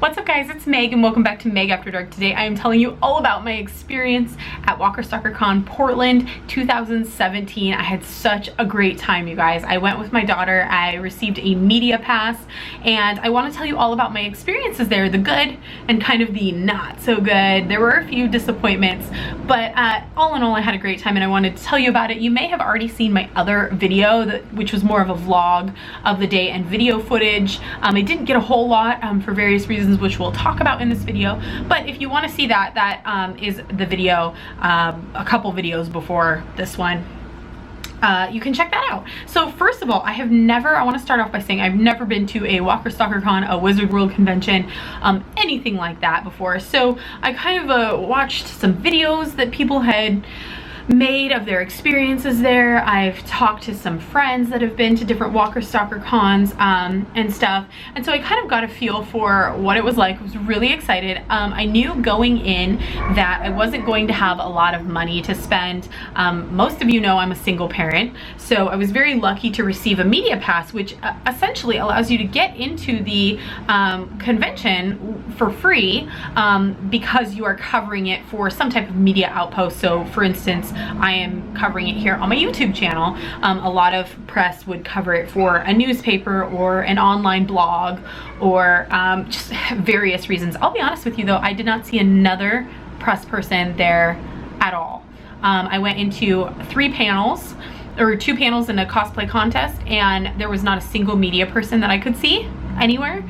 What's up guys, it's Meg and welcome back to Meg After Dark. Today I am telling you all about my experience at Walker Stalker Con Portland 2017. I had such a great time, you guys. I went with my daughter, I received a media pass, and I want to tell you all about my experiences there, the good and kind of the not so good. There were a few disappointments, but all in all I had a great time and I wanted to tell you about it. You may have already seen my other video, which was more of a vlog of the day and video footage. I didn't get a whole lot for various reasons, which we'll talk about in this video, but if you want to see that, is the video, a couple videos before this one. You can check that out. So first of all, I want to start off by saying I've never been to a Walker Stalker Con, a Wizard World convention, anything like that before. So I kind of watched some videos that people had made of their experiences there. I've talked to some friends that have been to different Walker Stalker Cons and stuff, and so I kind of got a feel for what it was like. I was really excited. I knew going in that I wasn't going to have a lot of money to spend. Most of you know I'm a single parent, so I was very lucky to receive a media pass, which essentially allows you to get into the convention for free because you are covering it for some type of media outpost. So for instance, I am covering it here on my YouTube channel. A lot of press would cover it for a newspaper or an online blog or just various reasons. I'll be honest with you though, I did not see another press person there at all. I went into 3 panels, or 2 panels in a cosplay contest, and there was not a single media person that I could see anywhere.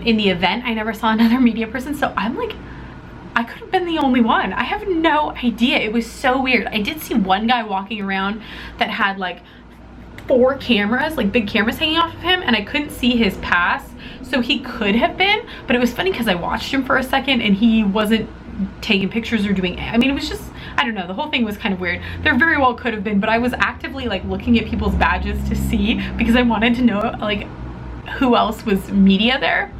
In the event, I never saw another media person, so I'm like, I could have been the only one. I have no idea. It was so weird. I did see one guy walking around that had like 4 cameras, like big cameras hanging off of him, and I couldn't see his pass, so he could have been, but it was funny because I watched him for a second and he wasn't taking pictures or doing, I mean, it was just, I don't know, the whole thing was kind of weird. There very well could have been, but I was actively like looking at people's badges to see because I wanted to know like who else was media there.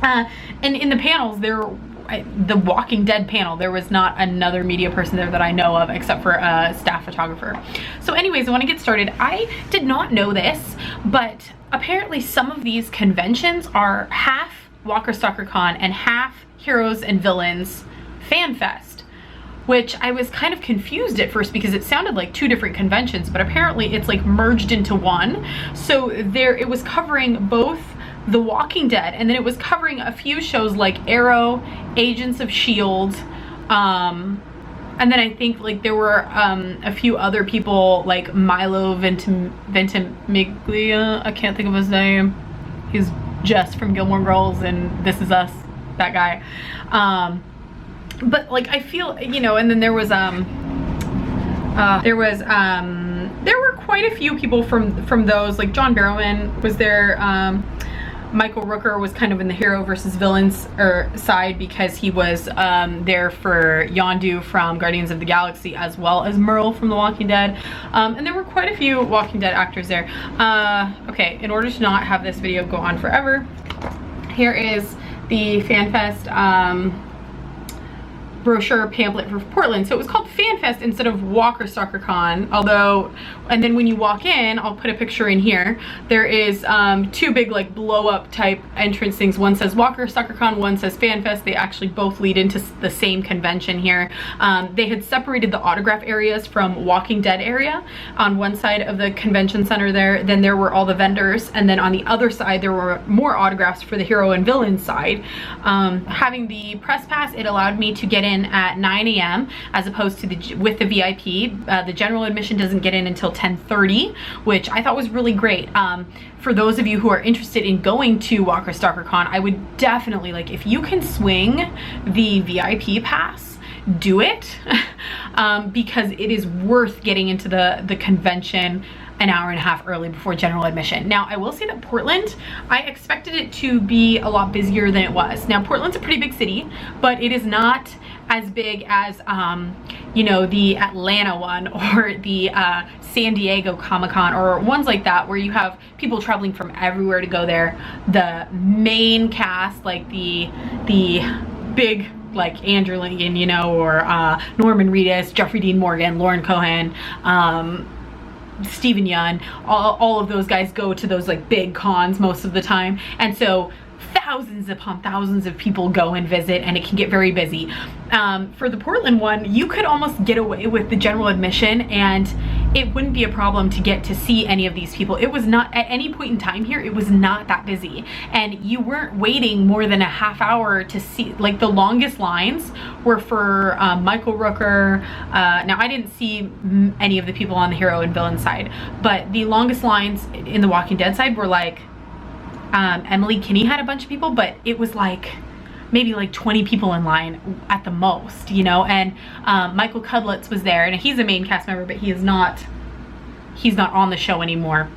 And in the panels, the Walking Dead panel, there was not another media person there that I know of except for a staff photographer. So anyways, I want to get started. I did not know this, but apparently some of these conventions are half Walker Stalker Con and half Heroes and Villains Fan Fest, which I was kind of confused at first because it sounded like 2 different conventions, but apparently it's like merged into one. So it was covering both The Walking Dead, and then it was covering a few shows like Arrow, Agents of S.H.I.E.L.D., and then I think like there were a few other people like Milo Ventimiglia, I can't think of his name. He's Jess from Gilmore Girls and This Is Us, that guy. But like I feel, you know, and then there were quite a few people from those, like John Barrowman was there. Michael Rooker was kind of in the hero versus villains side because he was there for Yondu from Guardians of the Galaxy, as well as Merle from The Walking Dead. And there were quite a few Walking Dead actors there. Okay, in order to not have this video go on forever, here is the FanFest brochure pamphlet for Portland. So it was called FanFest instead of Walker Stalker Con, although, and then when you walk in, I'll put a picture in here, there is 2 big like blow up type entrance things. One says Walker Stalker Con, one says FanFest. They actually both lead into the same convention here. They had separated the autograph areas from Walking Dead area on one side of the convention center there. Then there were all the vendors, and then on the other side there were more autographs for the hero and villain side. Having the press pass, it allowed me to get in at 9 a.m. as opposed to with the VIP. The general admission doesn't get in until 10:30, which I thought was really great. For those of you who are interested in going to Walker Stalker Con, I would definitely, like, if you can swing the VIP pass, do it. Because it is worth getting into the convention an hour and a half early before general admission. Now, I will say that Portland, I expected it to be a lot busier than it was. Now, Portland's a pretty big city, but it is not as big as, you know, the Atlanta one or the San Diego Comic-Con or ones like that where you have people traveling from everywhere to go there. The main cast, like the big, like Andrew Lincoln, you know, or Norman Reedus, Jeffrey Dean Morgan, Lauren Cohan, Stephen Yeun, all of those guys go to those like big cons most of the time, and so thousands upon thousands of people go and visit, and it can get very busy. For the Portland one, you could almost get away with the general admission and it wouldn't be a problem to get to see any of these people. It was not, at any point in time here, it was not that busy. And you weren't waiting more than a half hour to see, like the longest lines were for Michael Rooker. Now I didn't see any of the people on the hero and villain side, but the longest lines in the Walking Dead side were like, Emily Kinney had a bunch of people, but it was like maybe like 20 people in line at the most, you know. And Michael Cudlitz was there, and he's a main cast member, but he's not on the show anymore.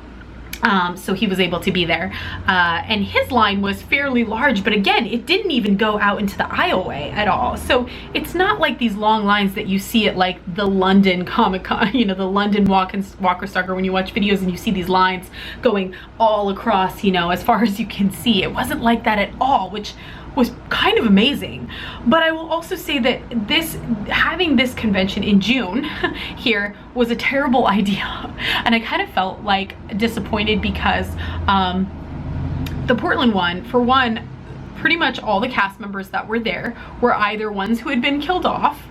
So he was able to be there, and his line was fairly large, but again, it didn't even go out into the aisleway at all. So it's not like these long lines that you see at like the London Comic-Con, you know, the London Walker Stalker, when you watch videos and you see these lines going all across, you know, as far as you can see. It wasn't like that at all, which was kind of amazing. But I will also say that having this convention in June here was a terrible idea, and I kind of felt like disappointed because the Portland one, for one, pretty much all the cast members that were there were either ones who had been killed off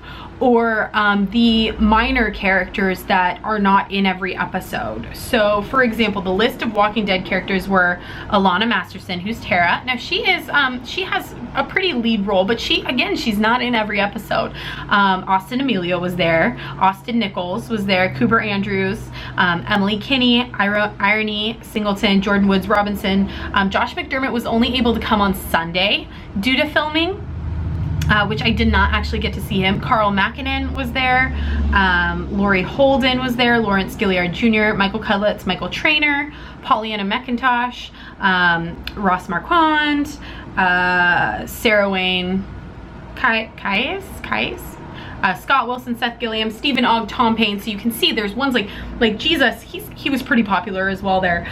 or the minor characters that are not in every episode. So for example, the list of Walking Dead characters were Alana Masterson, who's Tara. Now she has a pretty lead role, but she's not in every episode. Austin Emilio was there, Austin Nichols was there, Cooper Andrews, Emily Kinney, Irony Singleton, Jordan Woods Robinson. Josh McDermott was only able to come on Sunday due to filming, which I did not actually get to see him. Carl Mackinnon was there, Laurie Holden was there, Lawrence Gilliard Jr., Michael Cudlitz, Michael Traynor, Pollyanna McIntosh, Ross Marquand, Sarah Wayne Kais, Scott Wilson, Seth Gilliam, Stephen Ogg, Tom Payne. So you can see there's ones like Jesus, he was pretty popular as well there.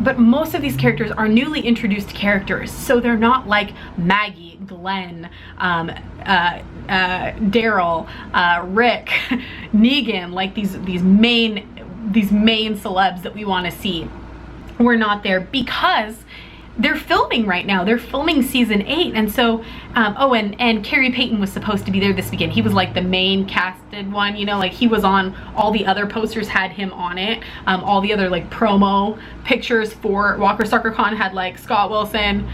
But most of these characters are newly introduced characters, so they're not like Maggie, Glenn, Daryl, Rick, Negan, like these main celebs that we want to see. We're not there because they're filming right now. They're filming season 8, and so and Carrie Payton was supposed to be there this weekend. He was like the main casted one, you know, like he was on all the other posters, had him on it. All the other like promo pictures for Walker Stalker Con had like Scott Wilson,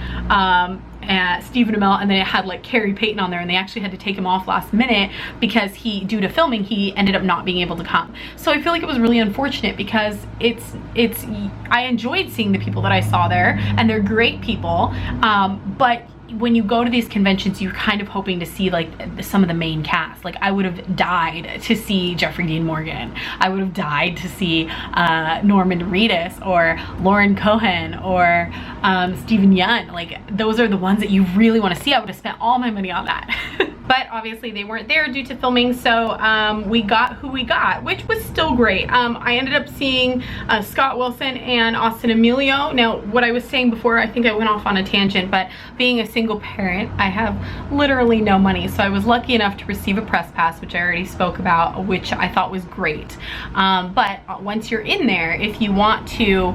and Stephen Amell, and then it had like Carrie Payton on there, and they actually had to take him off last minute because due to filming, he ended up not being able to come. So I feel like it was really unfortunate because I enjoyed seeing the people that I saw there, and they're great people, but when you go to these conventions, you're kind of hoping to see like some of the main cast. Like I would have died to see Jeffrey Dean Morgan. I would have died to see Norman Reedus or Lauren Cohan or Stephen Yeun. Like those are the ones that you really want to see. I would have spent all my money on that. But obviously they weren't there due to filming, so we got who we got, which was still great. I ended up seeing Scott Wilson and Austin Emilio. Now, what I was saying before, I think I went off on a tangent, but being a single parent, I have literally no money, so I was lucky enough to receive a press pass, which I already spoke about, which I thought was great. But once you're in there, if you want to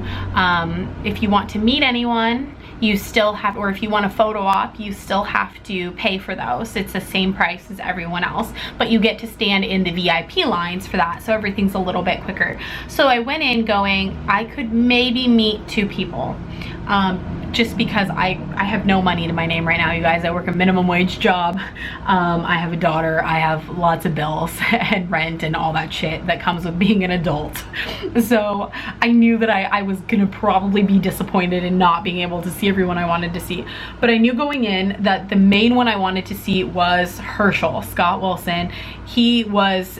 meet anyone, you still have, or if you want a photo op, you still have to pay for those. It's the same price as everyone else, but you get to stand in the VIP lines for that, so everything's a little bit quicker. So I went in going, I could maybe meet 2 people. Just because I have no money to my name right now, you guys. I work a minimum wage job. I have a daughter. I have lots of bills and rent and all that shit that comes with being an adult. So I knew that I was gonna probably be disappointed in not being able to see everyone I wanted to see. But I knew going in that the main one I wanted to see was Herschel, Scott Wilson. He was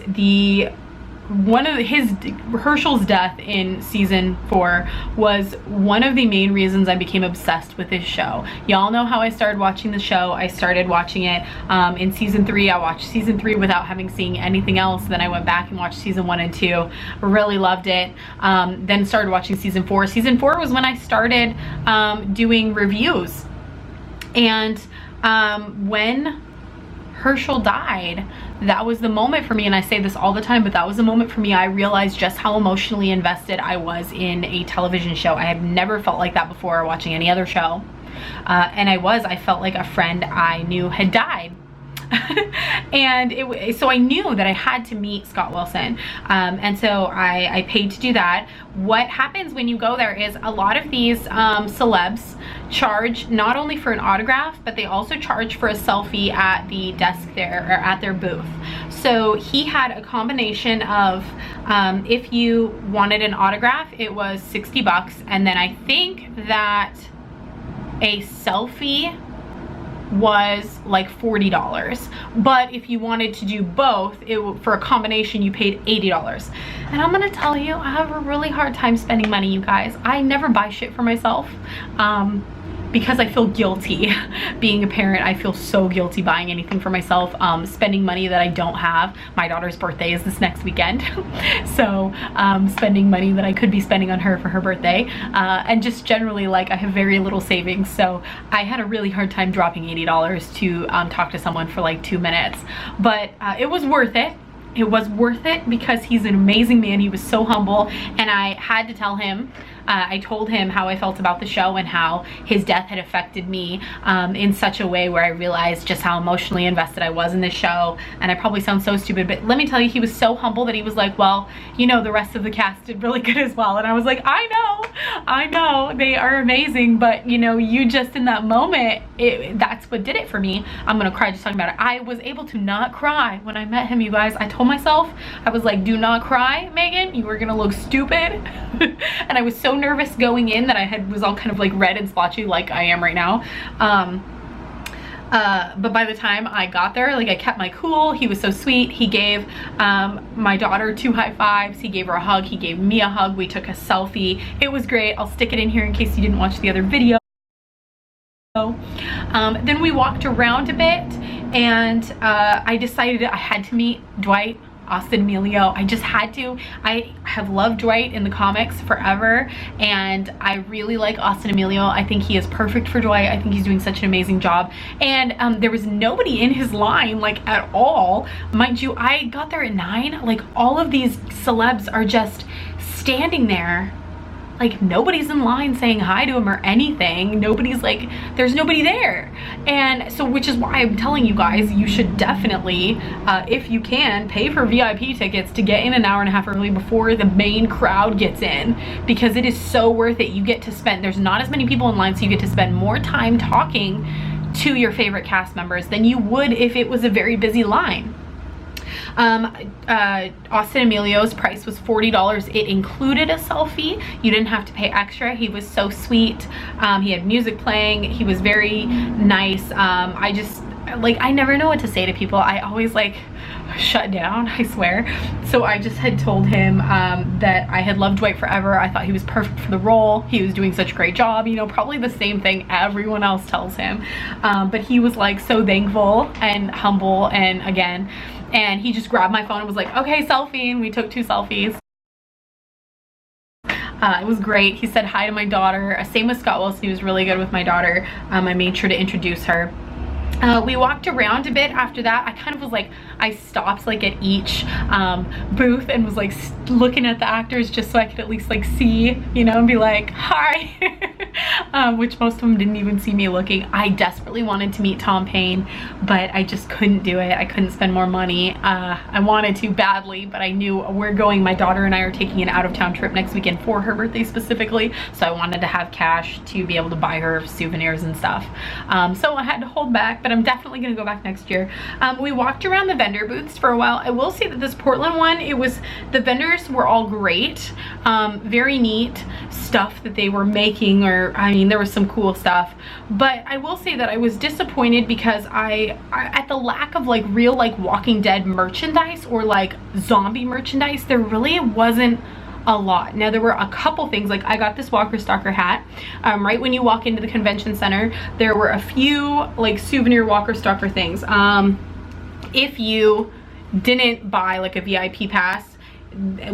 Herschel's death in season 4 was one of the main reasons I became obsessed with this show. Y'all know how I started watching the show. I started watching it in season 3. I watched season 3 without having seen anything else. Then I went back and watched season 1 and 2. Really loved it. Then started watching season 4. Season 4 was when I started doing reviews. And when Herschel died, that was the moment for me, and I say this all the time, but that was the moment for me. I realized just how emotionally invested I was in a television show. I had never felt like that before watching any other show. And I felt like a friend I knew had died. And so I knew that I had to meet Scott Wilson, and so I paid to do that. What happens when you go there is a lot of these celebs charge not only for an autograph, but they also charge for a selfie at the desk there, or at their booth. So he had a combination of, if you wanted an autograph, it was 60 bucks, and then I think that a selfie was like $40, but if you wanted to do both, for a combination, you paid $80. And I'm gonna tell you, I have a really hard time spending money, you guys. I never buy shit for myself, because I feel guilty. Being a parent, I feel so guilty buying anything for myself, spending money that I don't have. My daughter's birthday is this next weekend. So spending money that I could be spending on her for her birthday, and just generally, like, I have very little savings, so I had a really hard time dropping $80 to talk to someone for like 2 minutes, but it was worth it. It was worth it because he's an amazing man. He was so humble, and I had to tell him, I told him how I felt about the show and how his death had affected me in such a way where I realized just how emotionally invested I was in this show. And I probably sound so stupid, but let me tell you, he was so humble that he was like, well, you know, the rest of the cast did really good as well. And I was like, I know, they are amazing, but you know, you just in that moment, that's what did it for me. I'm gonna cry just talking about it. I was able to not cry when I met him, you guys. I told myself, I was like, do not cry, Megan, you are gonna look stupid. And I was so nervous going in that I was all kind of like red and splotchy like I am right now. But by the time I got there, like, I kept my cool. He was so sweet. He gave my daughter 2 high fives. He gave her a hug. He gave me a hug. We took a selfie. It was great. I'll stick it in here in case you didn't watch the other video. Then we walked around a bit, and I decided I had to meet Dwight, Austin Emilio. I just had to. I have loved Dwight in the comics forever, and I really like Austin Emilio. I think he is perfect for Dwight. I think he's doing such an amazing job. And there was nobody in his line, like, at all. Mind you, I got there at 9. Like, all of these celebs are just standing there. Like, nobody's in line saying hi to him or anything. Nobody's like, there's nobody there. And so, which is why I'm telling you guys, you should definitely, if you can, pay for VIP tickets to get in an hour and a half early before the main crowd gets in, because it is so worth it. You get to spend, there's not as many people in line, so you get to spend more time talking to your favorite cast members than you would if it was a very busy line. Austin Emilio's price was $40. It included a selfie. You didn't have to pay extra. He was so sweet. He had music playing. He was very nice. I just, like, I never know what to say to people. I always, like, shut down, I swear. So I just had told him that I had loved Dwight forever. I thought he was perfect for the role. He was doing such a great job, you know, probably the same thing everyone else tells him. But he was, like, so thankful and humble, and he just grabbed my phone and was like, okay, selfie, and we took 2 selfies. It was great. He said hi to my daughter. Same with Scott Wilson. He was really good with my daughter. I made sure to introduce her. We walked around a bit after that. I kind of was like, I stopped like at each booth and was like looking at the actors just so I could at least like see, you know, and be like, hi. Which most of them didn't even see me looking. I desperately wanted to meet Tom Payne, but I just couldn't do it. I couldn't spend more money. I wanted to badly, but I knew we're going, my daughter and I are taking an out-of-town trip next weekend for her birthday specifically, so I wanted to have cash to be able to buy her souvenirs and stuff. So I had to hold back, but I'm definitely gonna go back next year. We walked around the vendor booths for a while. I will say that this Portland one, the vendors were all great. Very neat stuff that they were making, or I mean, there was some cool stuff, but I will say that I was disappointed because I at the lack of like real like Walking Dead merchandise or like zombie merchandise. There really wasn't a lot. Now there were a couple things, like I got this Walker Stalker hat. Right when you walk into the convention center, there were a few like souvenir Walker Stalker things. If you didn't buy like a VIP pass,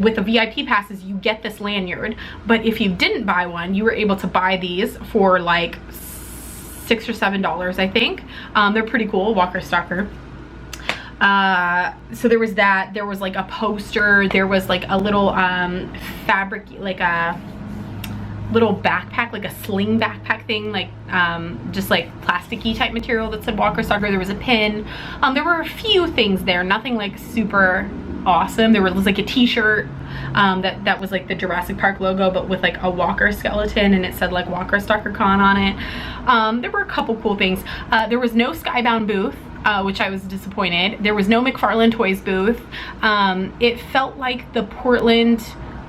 with the VIP passes you get this lanyard, but if you didn't buy one, you were able to buy these for like $6 or $7, I think. They're pretty cool, Walker Stalker. So there was that. There was like a poster. There was like a little fabric, like a little backpack, like a sling backpack thing, like just like plasticky type material that said Walker Stalker. There was a pin. There were a few things there, nothing like super awesome. There was like a t-shirt that was like the Jurassic Park logo, but with like a Walker skeleton, and it said like Walker Stalker Con on it. There were a couple cool things. There was no Skybound booth, which I was disappointed. There was no McFarlane Toys booth. It felt like the Portland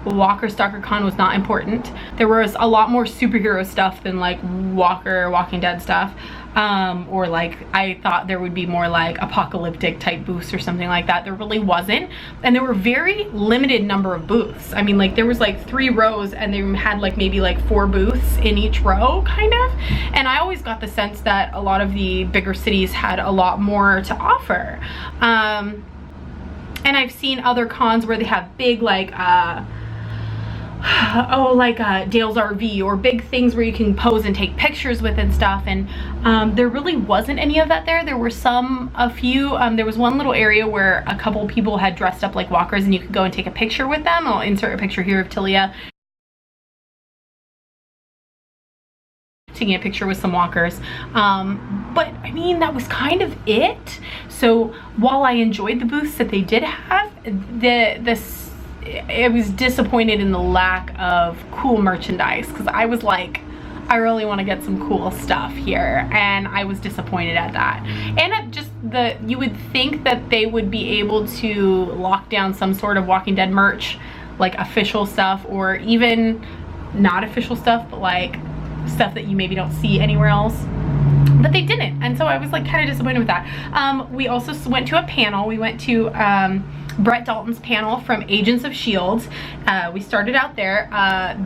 Walker Stalker Con was not important. There was a lot more superhero stuff than like Walking Dead stuff. Or like I thought there would be more like apocalyptic type booths or something like that. There really wasn't. And there were very limited number of booths. I mean, like there was like 3 rows and they had like maybe like 4 booths in each row kind of. And I always got the sense that a lot of the bigger cities had a lot more to offer. And I've seen other cons where they have big like Dale's RV or big things where you can pose and take pictures with and stuff, and there really wasn't any of that there. There were a few, there was one little area where a couple people had dressed up like walkers and you could go and take a picture with them. I'll insert a picture here of Tilia taking a picture with some walkers, but I mean that was kind of it. So while I enjoyed the booths that they did have, I was disappointed in the lack of cool merchandise, because I was like, I really want to get some cool stuff here, and I was disappointed at that. And you would think that they would be able to lock down some sort of Walking Dead merch, like official stuff, or even not official stuff, but like stuff that you maybe don't see anywhere else. But they didn't, and so I was like kind of disappointed with that. We also went to a panel. We went to Brett Dalton's panel from Agents of S.H.I.E.L.D. We started out there.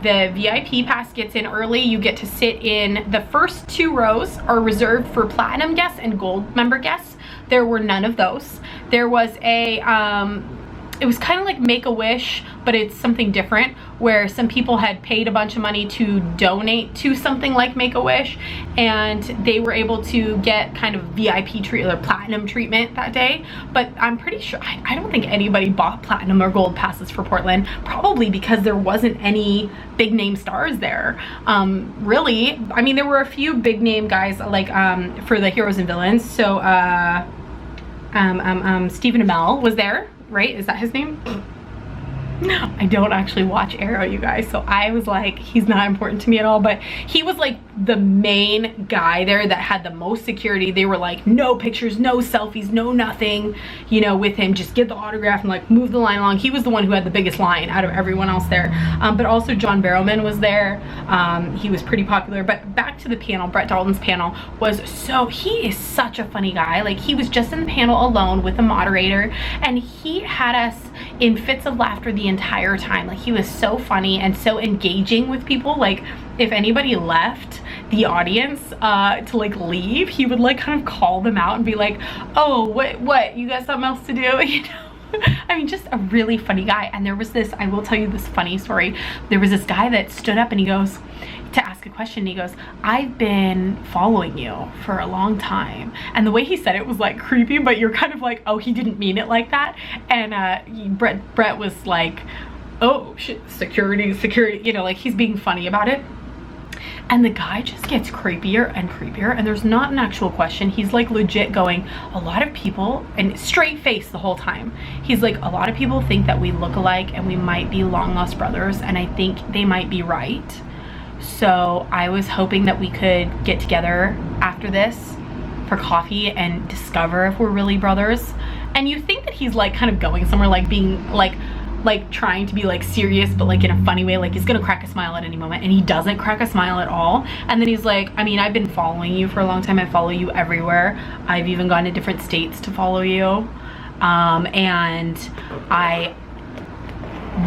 The VIP pass gets in early. You get to sit in the first 2 rows are reserved for platinum guests and gold member guests. There were none of those. There was it was kind of like Make-A-Wish, but it's something different, where some people had paid a bunch of money to donate to something like Make-A-Wish, and they were able to get kind of VIP treatment or platinum treatment that day. But I'm pretty sure, I don't think anybody bought platinum or gold passes for Portland, probably because there wasn't any big name stars there. Really, I mean, there were a few big name guys like for the heroes and villains. So Stephen Amell was there. Right? Is that his name? I don't actually watch Arrow, you guys, so I was like, he's not important to me at all, but he was like the main guy there that had the most security. They were like, no pictures, no selfies, no nothing, you know, with him. Just get the autograph and like move the line along. He was the one who had the biggest line out of everyone else there. But also John Barrowman was there. He was pretty popular. But back to the panel, Brett Dalton's panel he is such a funny guy. Like, he was just in the panel alone with a moderator, and he had us in fits of laughter the entire time. Like, he was so funny and so engaging with people. Like, if anybody left the audience to like leave, he would like kind of call them out and be like, oh, what you got something else to do, you know? I mean, just a really funny guy. And there was this, I will tell you this funny story. There was this guy that stood up and he goes to ask a question. He goes, I've been following you for a long time. And the way he said it was like creepy, but you're kind of like, oh, he didn't mean it like that. And Brett was like, oh shit, security, you know, like he's being funny about it. And the guy just gets creepier and creepier, and there's not an actual question. He's like legit going, a lot of people, and straight face the whole time, he's like, a lot of people think that we look alike and we might be long lost brothers, and I think they might be right. So I was hoping that we could get together after this for coffee and discover if we're really brothers. And you think that he's like kind of going somewhere, like being like trying to be like serious, but like in a funny way, like he's gonna crack a smile at any moment, and he doesn't crack a smile at all. And then he's like, I mean, I've been following you for a long time. I follow you everywhere. I've even gone to different states to follow you. And I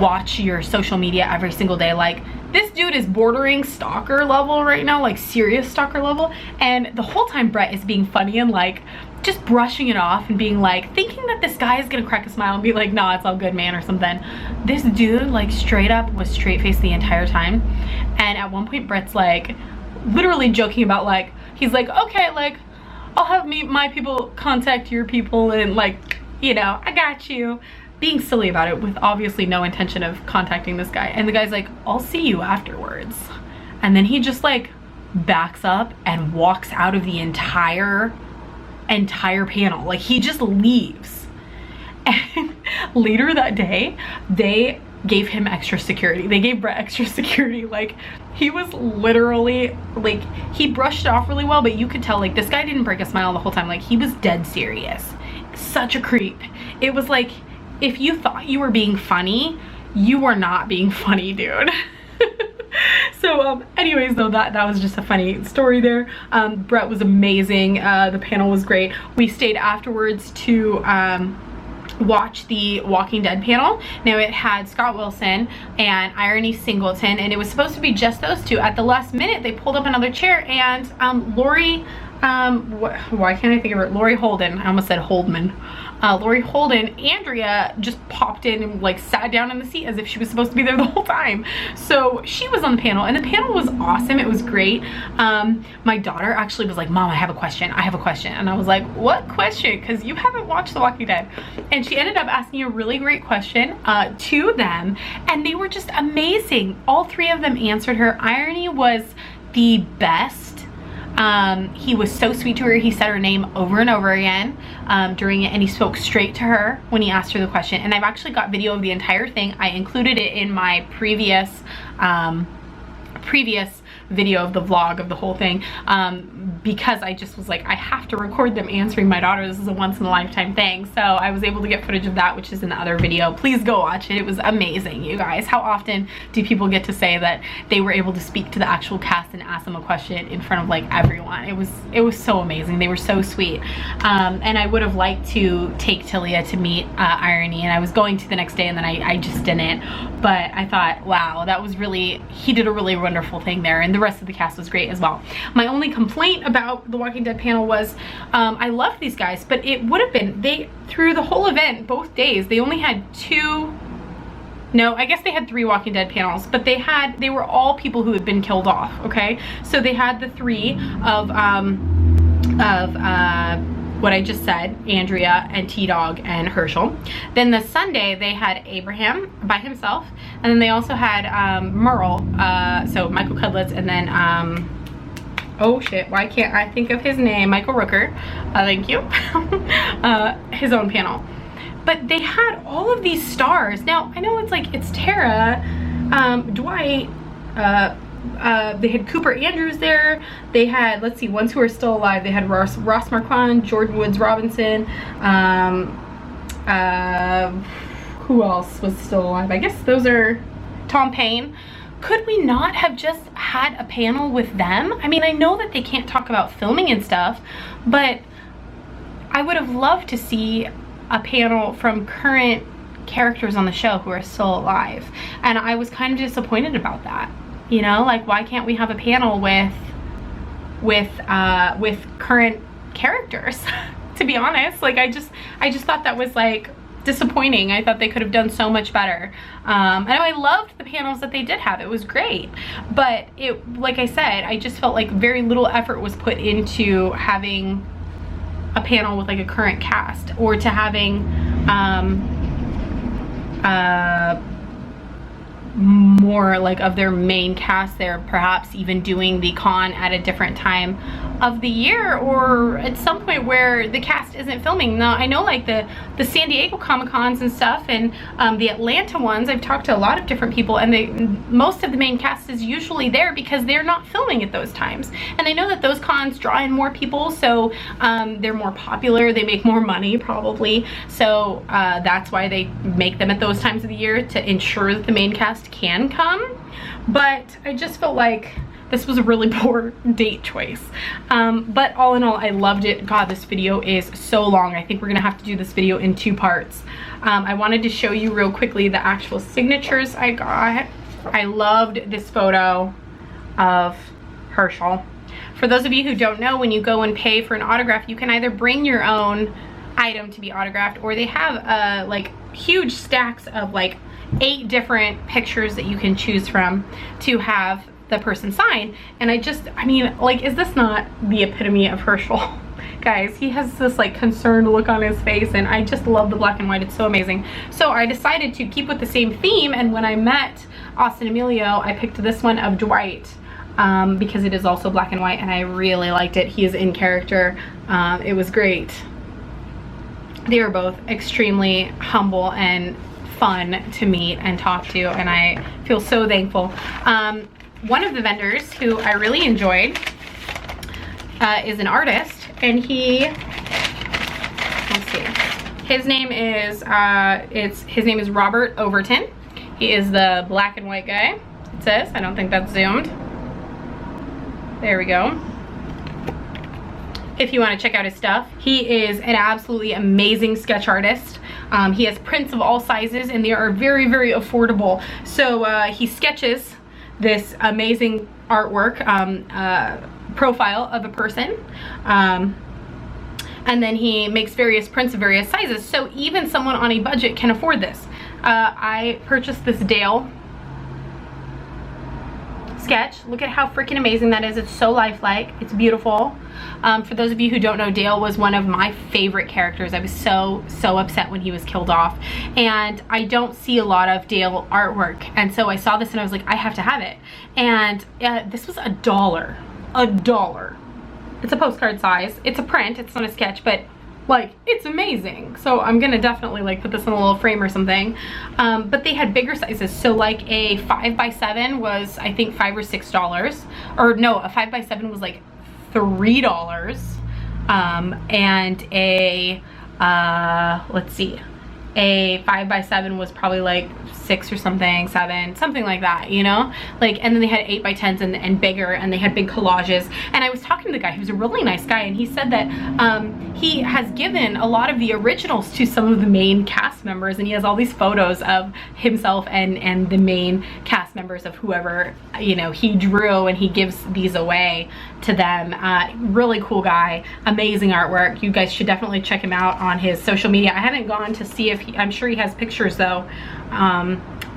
watch your social media every single day. Like, this dude is bordering stalker level right now, like serious stalker level. And the whole time Brett is being funny and like just brushing it off and being like, thinking that this guy is gonna crack a smile and be like, nah, it's all good, man, or something. This dude like straight up was straight faced the entire time. And at one point Brett's like literally joking about like, he's like, okay, like I'll have my people contact your people and like you know, I got you. Being silly about it with obviously no intention of contacting this guy. And the guy's like, I'll see you afterwards. And then he just like backs up and walks out of the entire panel. Like he just leaves. And later that day, they gave him extra security. They gave Brett extra security. Like he was literally like, he brushed it off really well, but you could tell like this guy didn't break a smile the whole time. Like he was dead serious. Such a creep. It was like, if you thought you were being funny, you were not being funny, dude. So anyways though, that was just a funny story there. Brett was amazing. The panel was great. We stayed afterwards to watch the Walking Dead panel. Now it had Scott Wilson and Irony Singleton, and it was supposed to be just those two. At the last minute they pulled up another chair, and Lori, why can't I think of her? Lori Holden. I almost said Holdman. Lori Holden, Andrea just popped in and like sat down in the seat as if she was supposed to be there the whole time. So she was on the panel, and the panel was awesome. It was great. My daughter actually was like, Mom, I have a question. I have a question. And I was like, what question? Because you haven't watched The Walking Dead. And she ended up asking a really great question to them, and they were just amazing. All three of them answered her. Irony was the best. He was so sweet to her. He said her name over and over again during it, and he spoke straight to her when he asked her the question. And I've actually got video of the entire thing. I included it in my previous video of the vlog of the whole thing, because I just was like, I have to record them answering my daughter. This is a once-in-a-lifetime thing. So I was able to get footage of that, which is in the other video. Please go watch it. It was amazing, you guys. How often do people get to say that they were able to speak to the actual cast and ask them a question in front of like everyone? It was so amazing. They were so sweet. And I would have liked to take Tilia to meet Irony, and I was going to the next day, and then I just didn't. But I thought, wow, that was really, he did a really wonderful thing there, and the rest of the cast was great as well. My only complaint about the Walking Dead panel was I loved these guys, but it would have been, through the whole event, both days, they only had I guess they had 3 Walking Dead panels, but they were all people who had been killed off, okay? So they had the 3 of what I just said, Andrea and T-Dog and Herschel. Then the Sunday they had Abraham by himself, and then they also had Merle, so Michael Cudlitz, and then oh shit, why can't I think of his name? Michael Rooker, thank you. His own panel. But they had all of these stars. Now I know it's like, it's Tara, Dwight, they had Cooper Andrews there. They had, let's see, ones who are still alive. They had Ross Marquand, Jordan Woods Robinson. Who else was still alive? I guess those are Tom Payne. Could we not have just had a panel with them? I mean, I know that they can't talk about filming and stuff, but I would have loved to see a panel from current characters on the show who are still alive. And I was kind of disappointed about that. You know, like, why can't we have a panel with current characters? To be honest, like, I just thought that was like disappointing. I thought they could have done so much better. And I loved the panels that they did have. It was great, but like I said, I just felt like very little effort was put into having a panel with like a current cast, or to having more like of their main cast there, perhaps even doing the con at a different time of the year, or at some point where the cast isn't filming. Now I know like the San Diego Comic-Cons and stuff, and the Atlanta ones, I've talked to a lot of different people, and most of the main cast is usually there because they're not filming at those times. And I know that those cons draw in more people, so they're more popular, they make more money probably, so that's why they make them at those times of the year, to ensure that the main cast can come. But I just felt like this was a really poor date choice. But all in all, I loved it. God, this video is so long. I think we're gonna have to do this video in 2 parts. I wanted to show you real quickly the actual signatures I got. I loved this photo of Herschel. For those of you who don't know, when you go and pay for an autograph, you can either bring your own item to be autographed, or they have like huge stacks of like 8 different pictures that you can choose from to have the person sign. And I mean, like, is this not the epitome of Herschel? Guys, he has this like concerned look on his face, and I just love the black and white. It's so amazing. So I decided to keep with the same theme, and when I met Austin Emilio, I picked this one of Dwight because it is also black and white, and I really liked it. He is in character. It was great. They are both extremely humble and fun to meet and talk to, and I feel so thankful. One of the vendors who I really enjoyed is an artist, and he, let's see, his name is Robert Overton. He is the black and white guy, it says. I don't think that's zoomed. There we go. If you want to check out his stuff, he is an absolutely amazing sketch artist. He has prints of all sizes, and they are very, very affordable. So he sketches this amazing artwork profile of a person, and then he makes various prints of various sizes, so even someone on a budget can afford this. I purchased this Dale sketch. Look at how freaking amazing that is. It's so lifelike. It's beautiful. For those of you who don't know, Dale was one of my favorite characters. I was so upset when he was killed off, and I don't see a lot of Dale artwork, and so I saw this and I was like, I have to have it. And this was $1. $1. It's a postcard size. It's a print. It's not a sketch, but like, it's amazing. So I'm gonna definitely like put this in a little frame or something. But they had bigger sizes. So like a 5x7 was, I think, $5 or $6. Or no, a 5x7 was like $3. And a, let's see, a 5x7 was probably like 6 or something, 7, something like that, you know? Like, and then they had 8x10s and bigger, and they had big collages. And I was talking to the guy, he was a really nice guy, and he said that he has given a lot of the originals to some of the main cast members, and he has all these photos of himself and the main cast members of whoever, you know, he drew, and he gives these away to them. Really cool guy, amazing artwork. You guys should definitely check him out on his social media. I haven't gone to see if I'm sure he has pictures though,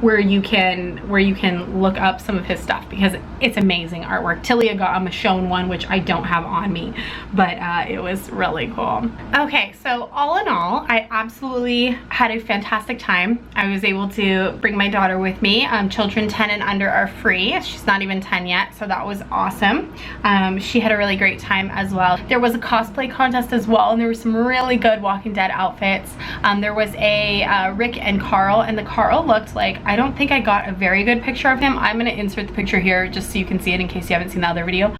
where you can look up some of his stuff, because it's amazing artwork. Tilia got a Michonne one, which I don't have on me, but it was really cool. Okay, so all in all, I absolutely had a fantastic time. I was able to bring my daughter with me. Children 10 and under are free. She's not even 10 yet, so that was awesome. She had a really great time as well. There was a cosplay contest as well, and there were some really good Walking Dead outfits. There was a Rick and Carl, and the Carl looked like, I don't think I got a very good picture of him. I'm gonna insert the picture here just so you can see it in case you haven't seen the other video.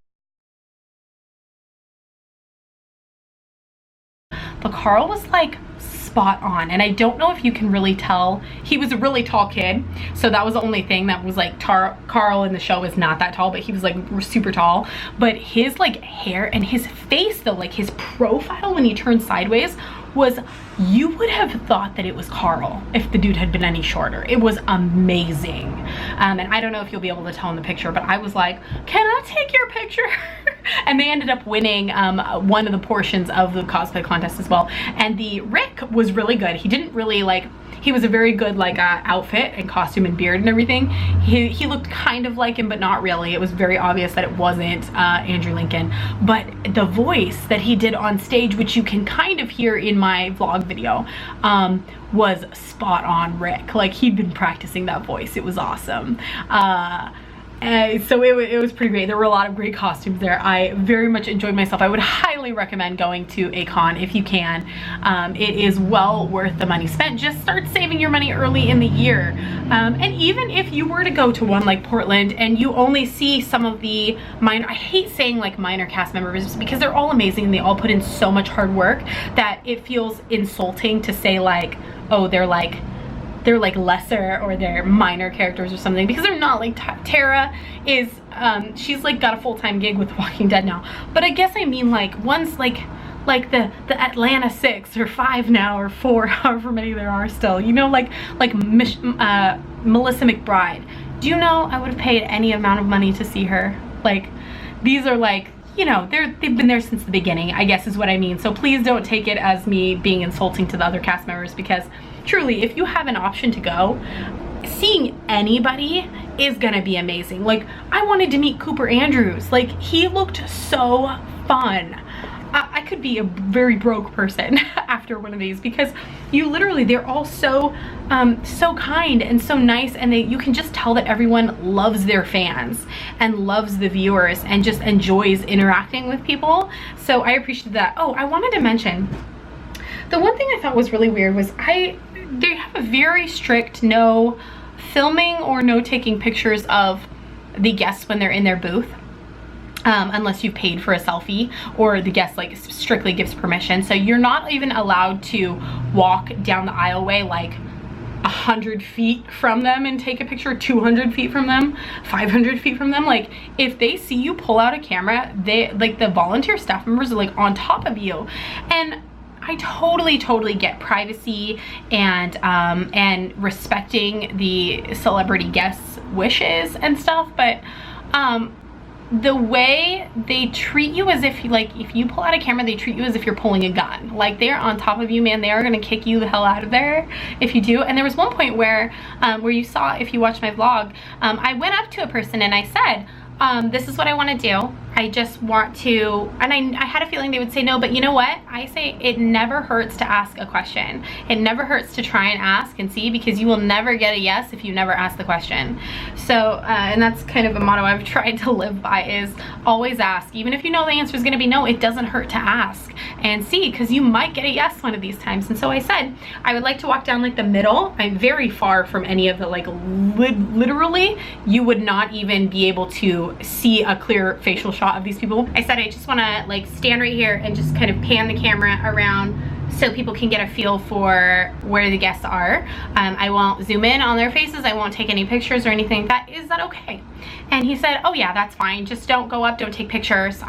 But Carl was like spot on, and I don't know if you can really tell. He was a really tall kid, so that was the only thing that was like, Carl in the show is not that tall, but he was like super tall. But his like hair and his face though, like his profile when he turned sideways, was, you would have thought that it was Carl if the dude had been any shorter. It was amazing. And I don't know if you'll be able to tell in the picture, but I was like, can I take your picture? And they ended up winning one of the portions of the cosplay contest as well. And the Rick was really good. He didn't really like, he was a very good like outfit and costume and beard and everything. He looked kind of like him, but not really. It was very obvious that it wasn't Andrew Lincoln. But the voice that he did on stage, which you can kind of hear in my vlog video, was spot on Rick. Like, he'd been practicing that voice. It was awesome. So it was pretty great. There were a lot of great costumes there. I very much enjoyed myself. I would highly recommend going to a con if you can. It is well worth the money spent. Just start saving your money early in the year. And even if you were to go to one like Portland and you only see some of the minor, I hate saying like minor cast members because they're all amazing and they all put in so much hard work that it feels insulting to say like, oh, they're like lesser or they're minor characters or something, because they're not. Like Tara is she's like got a full-time gig with Walking Dead now, but I guess I mean like one's like the Atlanta 6 or 5 now or 4, however many there are still, you know, like Melissa McBride. Do you know, I would have paid any amount of money to see her. Like, these are like, you know, they've been there since the beginning, I guess is what I mean. So please don't take it as me being insulting to the other cast members, because truly, if you have an option to go, seeing anybody is gonna be amazing. Like, I wanted to meet Cooper Andrews. Like, he looked so fun. I could be a very broke person after one of these, because you literally, they're all so so kind and so nice, and you can just tell that everyone loves their fans and loves the viewers and just enjoys interacting with people. So I appreciate that. Oh, I wanted to mention, the one thing I thought was really weird was they have a very strict no filming or no taking pictures of the guests when they're in their booth. Unless you've paid for a selfie or the guest like strictly gives permission. So you're not even allowed to walk down the aisleway like 100 feet from them and take a picture, 200 feet from them, 500 feet from them. Like if they see you pull out a camera, they like the volunteer staff members are like on top of you. And I totally get privacy and respecting the celebrity guests' wishes and stuff, but the way they treat you as if if you pull out a camera, they treat you as if you're pulling a gun. Like they're on top of you, man. They are gonna kick you the hell out of there if you do. And there was one point where you saw, if you watched my vlog, I went up to a person and I said, this is what I want to do. I just want to, and I had a feeling they would say no, but you know what? I say it never hurts to ask a question. It never hurts to try and ask and see, because you will never get a yes if you never ask the question. So, and that's kind of a motto I've tried to live by, is always ask. Even if you know the answer is going to be no, it doesn't hurt to ask and see, because you might get a yes one of these times. And so I said, I would like to walk down like the middle. I'm very far from any of the literally, you would not even be able to see a clear facial shot of these people. I said I just want to like stand right here and just kind of pan the camera around so people can get a feel for where the guests are. I won't zoom in on their faces. I won't take any pictures or anything. Is that okay? And he said, oh yeah, that's fine. Just don't go up, don't take pictures.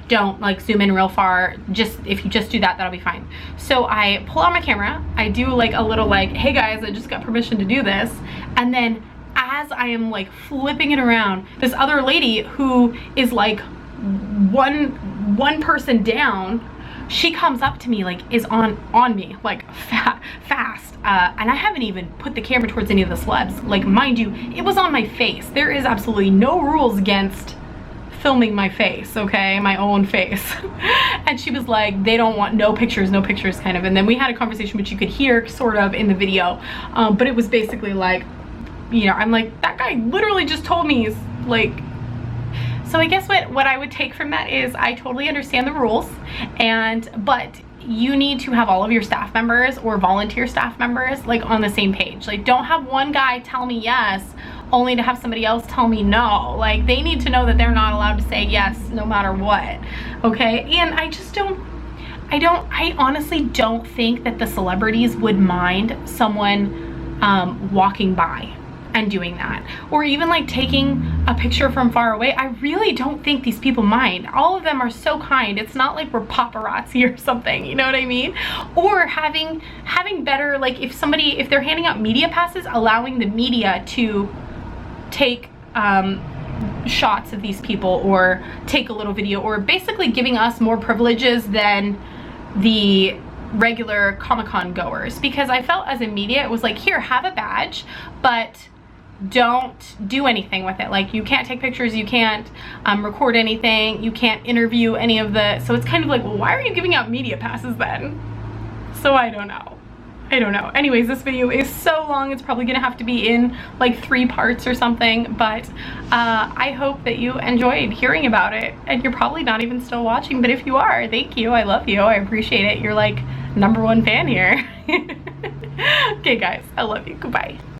Don't like zoom in real far. Just, if you just do that, that'll be fine. So I pull out my camera. I do like a little like, hey guys, I just got permission to do this. And then as I am like flipping it around, this other lady who is like one person down, she comes up to me, like is on me like fast, and I haven't even put the camera towards any of the celebs. Like mind you, it was on my face. There is absolutely no rules against filming my face, okay, my own face. And she was like, they don't want no pictures kind of. And then we had a conversation which you could hear sort of in the video, but it was basically like, you know, I'm like, that guy literally just told me, like. So I guess what I would take from that is I totally understand the rules, but you need to have all of your staff members or volunteer staff members like on the same page. Like don't have one guy tell me yes only to have somebody else tell me no. Like they need to know that they're not allowed to say yes no matter what, okay? And I honestly don't think that the celebrities would mind someone walking by and doing that, or even like taking a picture from far away. I really don't think these people mind. All of them are so kind. It's not like we're paparazzi or something, you know what I mean? Or having better, like if they're handing out media passes, allowing the media to take shots of these people or take a little video, or basically giving us more privileges than the regular Comic-Con goers. Because I felt as a media, it was like, here, have a badge, but don't do anything with it. Like you can't take pictures, you can't record anything, you can't interview any of the, so it's kind of like, well, why are you giving out media passes then? So I don't know. Anyways, this video is so long, it's probably gonna have to be in like 3 parts or something, but I hope that you enjoyed hearing about it, and you're probably not even still watching, but if you are, thank you. I love you, I appreciate it. You're like #1 fan here. Okay guys, I love you. Goodbye.